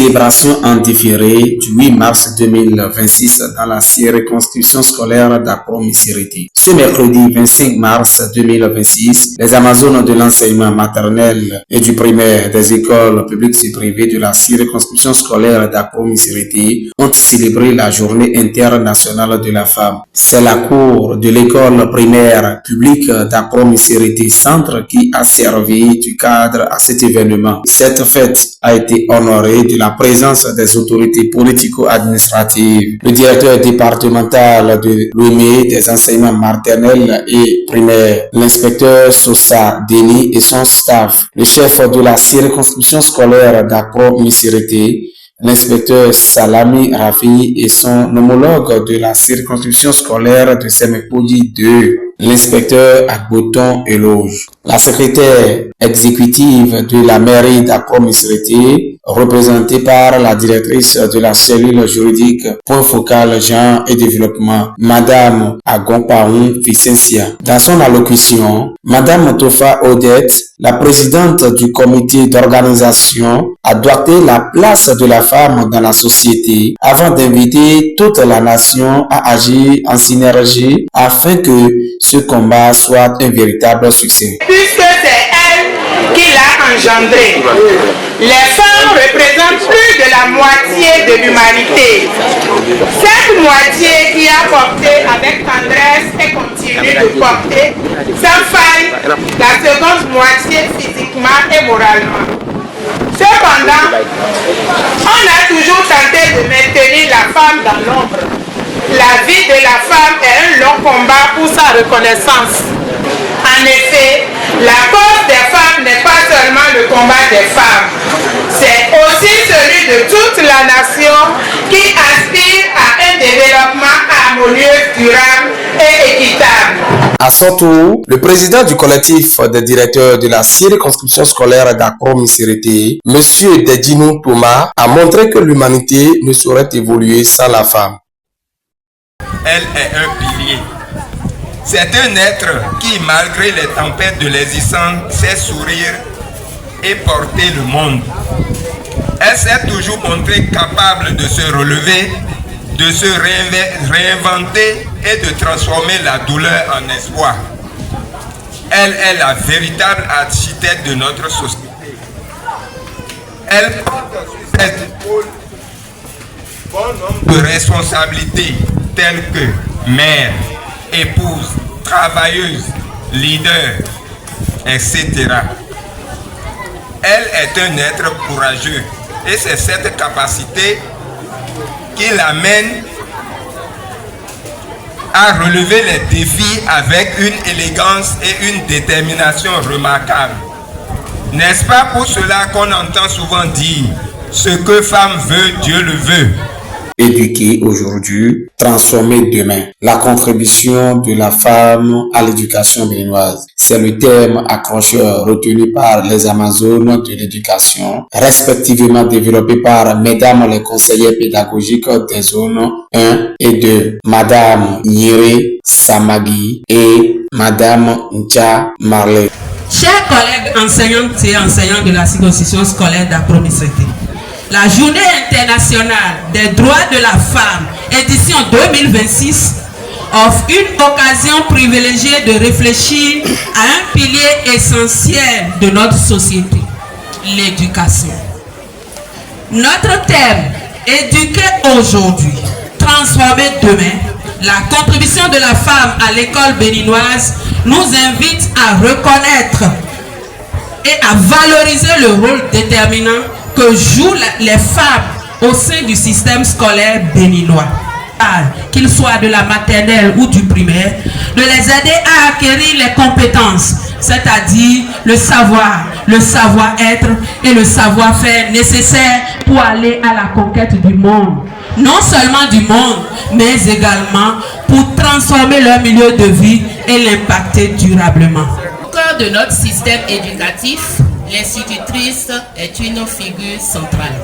célébration en différé du 8 mars 2026 dans la circonscription scolaire d'Akro-Missiriti. Ce mercredi 25 mars 2026, les Amazones de l'enseignement maternel et du primaire des écoles publiques et privées de la circonscription scolaire d'Akro-Missiriti ont célébré la journée internationale de la femme. C'est la cour de l'école primaire publique d'Akro-Missiriti Centre qui a servi du cadre à cet événement. Cette fête a été honorée de la présence des autorités politico-administratives, le directeur départemental de l'OME des enseignements maternels et primaires, l'inspecteur Sosa Denis et son staff, le chef de la circonscription scolaire d'Akro-Missiriti, l'inspecteur Salami Rafi et son homologue de la circonscription scolaire de Semekpodi 2, l'inspecteur Agboton Eloge. La secrétaire exécutive de la mairie d'Akro-Missiriti, représentée par la directrice de la cellule juridique point focal genre et développement, Madame Agompaoun Vicencia. Dans son allocution, Madame Tofa Odette, la présidente du comité d'organisation, a doigté la place de la femme dans la société avant d'inviter toute la nation à agir en synergie afin que ce combat soit un véritable succès. Puisque c'est elle qui l'a engendré, les femmes représentent plus de la moitié de l'humanité. Cette moitié qui a porté avec tendresse et continue de porter sans faille la seconde moitié physiquement et moralement. Cependant, on a toujours tenté de maintenir la femme dans l'ombre. La vie de la femme est un long combat pour sa reconnaissance. En effet, la cause des femmes n'est pas seulement le combat des femmes, c'est aussi celui de toute la nation qui aspire à un développement harmonieux, durable et équitable. À son tour, le président du collectif des directeurs de la circonscription scolaire d'Akro-Missiriti, M. Dedinou Thomas, a montré que l'humanité ne saurait évoluer sans la femme. Elle est un pilier. C'est un être qui, malgré les tempêtes de l'existence, sait sourire et porter le monde. Elle s'est toujours montrée capable de se relever, de se réinventer et de transformer la douleur en espoir. Elle est la véritable architecte de notre société. Elle porte sur ses épaules bon nombre de responsabilités telles que mère, épouse, travailleuse, leader, etc. Elle est un être courageux et c'est cette capacité qui l'amène à relever les défis avec une élégance et une détermination remarquables. N'est-ce pas pour cela qu'on entend souvent dire « ce que femme veut, Dieu le veut ». Éduquer aujourd'hui, transformer demain. La contribution de la femme à l'éducation béninoise. C'est le thème accrocheur retenu par les Amazones de l'éducation, respectivement développé par Mesdames les conseillères pédagogiques des zones 1 et 2, Madame Nyere Samagi et Madame Ncha Marley. Chers collègues enseignantes et enseignants de la circonscription scolaire d'Akro-Missiriti, la Journée internationale des droits de la femme, édition 2026, offre une occasion privilégiée de réfléchir à un pilier essentiel de notre société, l'éducation. Notre thème, éduquer aujourd'hui, transformer demain, la contribution de la femme à l'école béninoise nous invite à reconnaître et à valoriser le rôle déterminant que jouent les femmes au sein du système scolaire béninois. Qu'ils soient de la maternelle ou du primaire, de les aider à acquérir les compétences, c'est-à-dire le savoir, le savoir-être et le savoir-faire nécessaires pour aller à la conquête du monde. Non seulement du monde, mais également pour transformer leur milieu de vie et l'impacter durablement. Au cœur de notre système éducatif, l'institutrice est une figure centrale.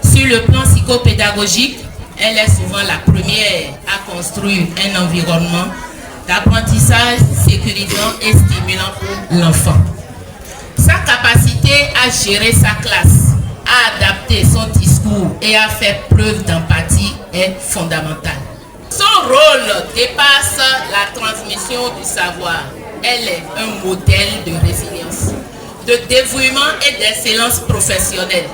Sur le plan psychopédagogique, elle est souvent la première à construire un environnement d'apprentissage sécurisant et stimulant pour l'enfant. Sa capacité à gérer sa classe, a adapté son discours et a fait preuve d'empathie est fondamental. Son rôle dépasse la transmission du savoir. Elle est un modèle de résilience, de dévouement et d'excellence professionnelle,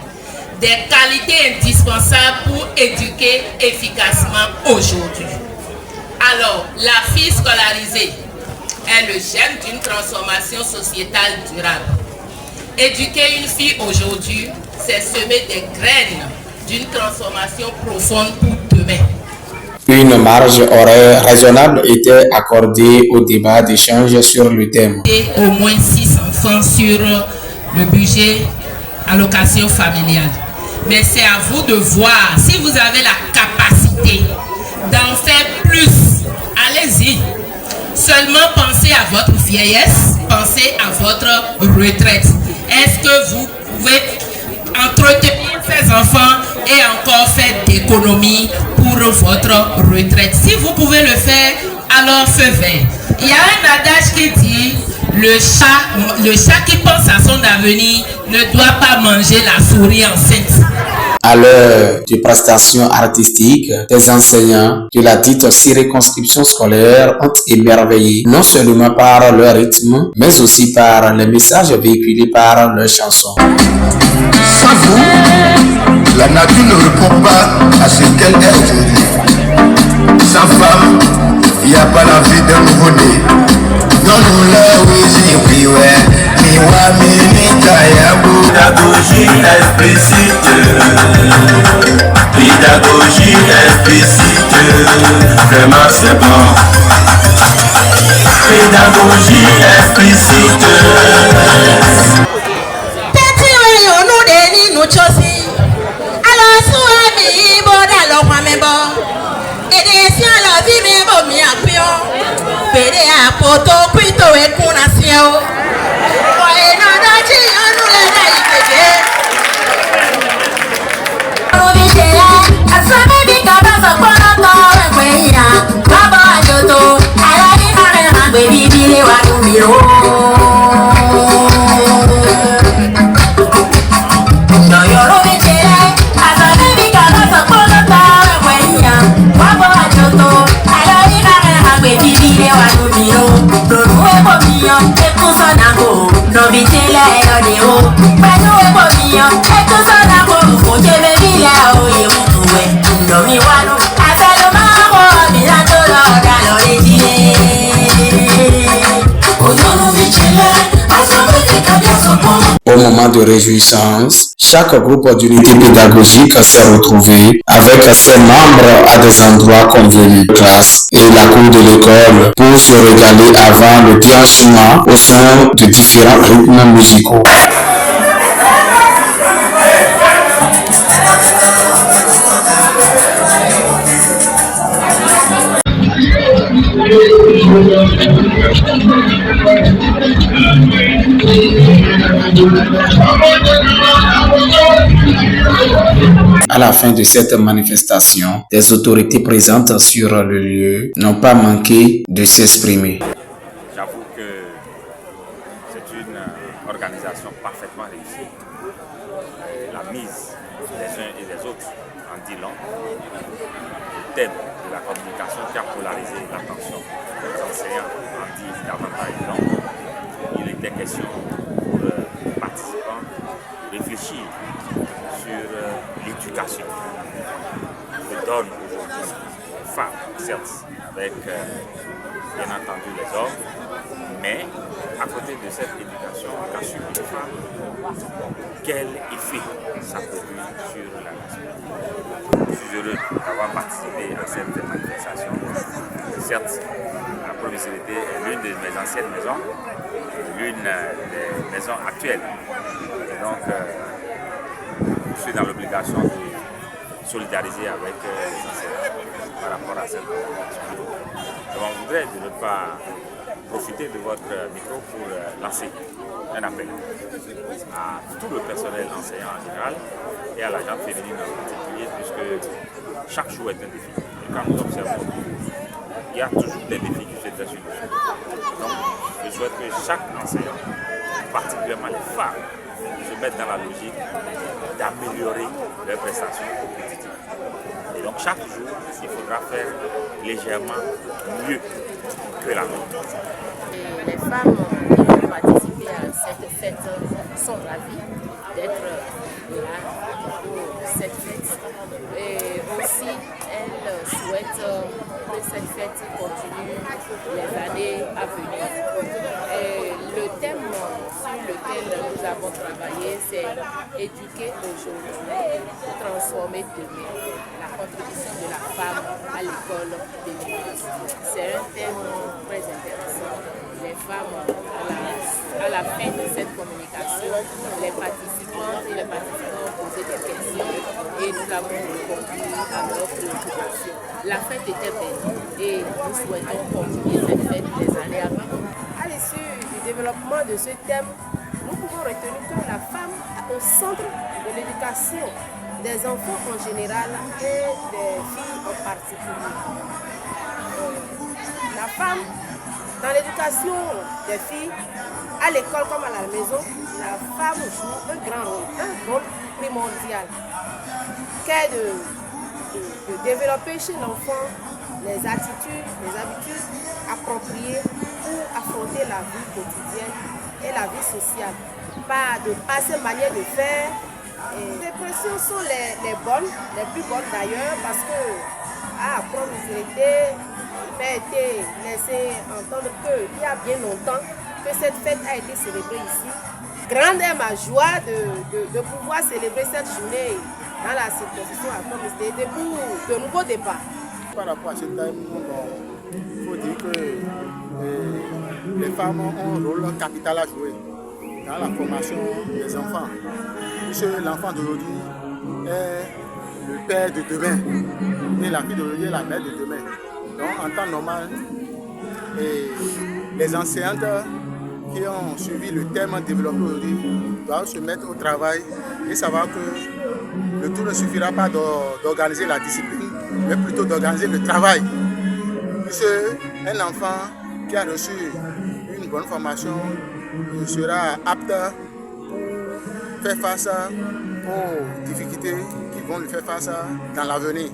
des qualités indispensables pour éduquer efficacement aujourd'hui. Alors, la fille scolarisée est le germe d'une transformation sociétale durable. Éduquer une fille aujourd'hui, c'est semer des graines d'une transformation profonde pour demain. Une marge horaire raisonnable était accordée au débat d'échange sur le thème. Et au moins 6 enfants sur le budget allocation familiale. Mais c'est à vous de voir si vous avez la capacité d'en faire plus. Allez-y. Seulement pensez à votre vieillesse, pensez à votre retraite. Est-ce que vous pouvez entretenir ces enfants et encore faire d'économies pour votre retraite? Si vous pouvez le faire, alors feu vert. Il y a un adage qui dit le chat qui pense à son avenir ne doit pas manger la souris enceinte. À l'heure de prestations artistiques, les enseignants de la dite circonscription scolaire ont émerveillé non seulement par leur rythme, mais aussi par les messages véhiculés par leurs chansons. Sans vous, la nature ne répond pas à ce qu'elle est aujourd'hui. Sans femme, il n'y a pas la vie d'un nouveau-né. Pédagogie explicite, pédagogie explicite, vraiment c'est bon. Pédagogie explicite. Au moment de réjouissance, chaque groupe d'unité pédagogique s'est retrouvé avec ses membres à des endroits convenus, classe et la cour de l'école, pour se régaler avant le déhanchement au sein de différents rythmes musicaux. À la fin de cette manifestation, les autorités présentes sur le lieu n'ont pas manqué de s'exprimer. J'avoue que c'est une organisation parfaitement réussie. La mise des uns et des autres en dit long. Le thème de la communication qui a polarisé l'attention des enseignants en dit davantage long. Il était question pour les participants de réfléchir sur l'éducation que donne aujourd'hui les femmes, certes, avec bien entendu les hommes, mais à côté de cette éducation qu'a subi les femmes, quel effet ça produit sur la nation. Je suis heureux d'avoir participé à cette manifestation. Certes, la provincialité est l'une de mes anciennes maisons, l'une des maisons actuelles. Et donc, je suis dans l'obligation de solidariser avec les enseignants par rapport à cette organisation. Je m'en voudrais de ne pas profiter de votre micro pour lancer un appel à tout le personnel enseignant en général et à la gente féminine en particulier, puisque chaque jour est un défi. Et quand nous observons, il y a toujours des défis qui se dressent sur nous. Donc, je souhaite que chaque enseignant, particulièrement les femmes, se mettent dans la logique d'améliorer leurs prestations compétitives. Et donc chaque jour, il faudra faire légèrement mieux que la nôtre. Les femmes qui vont participer à cette fête sont ravies d'être là pour cette fête. Et aussi, elles souhaitent que cette fête continue les années à venir. Et le thème sur lequel nous avons travaillé, c'est éduquer aujourd'hui, transformer demain. La contribution de la femme à l'école de l'Église. C'est un thème très intéressant. Les femmes, à la fin de cette communication, les participantes et les participants ont posé des questions et nous avons répondu à leurs préoccupations. La fête était belle et nous souhaitons continuer cette fête des années à venir. À l'issue du développement de ce thème, nous pouvons retenir que la femme est au centre de l'éducation des enfants en général et des filles en particulier. La femme, dans l'éducation des filles, à l'école comme à la maison, la femme joue un grand rôle, un rôle primordial, qui est de développer chez l'enfant les attitudes, les habitudes appropriées pour affronter la vie quotidienne et la vie sociale. Pas ces manières de faire. Les pressions sont les bonnes, les plus bonnes d'ailleurs, parce que à promisérité, il a été laissé entendre qu'il y a bien longtemps que cette fête a été célébrée ici. Grande est ma joie de pouvoir célébrer cette journée dans la circonscription à promisérité pour de nouveaux débats. Par rapport à ce thème, il faut dire que les femmes ont un rôle capital à jouer dans la formation des enfants. Puisque l'enfant d'aujourd'hui est le père de demain et la fille d'aujourd'hui est la mère de demain. Donc en temps normal, les enseignantes qui ont suivi le thème développé aujourd'hui doivent se mettre au travail et savoir que le tout ne suffira pas d'organiser la discipline, mais plutôt d'organiser le travail. Puisque un enfant qui a reçu une bonne formation sera apte pour faire face aux difficultés qui vont lui faire face dans l'avenir.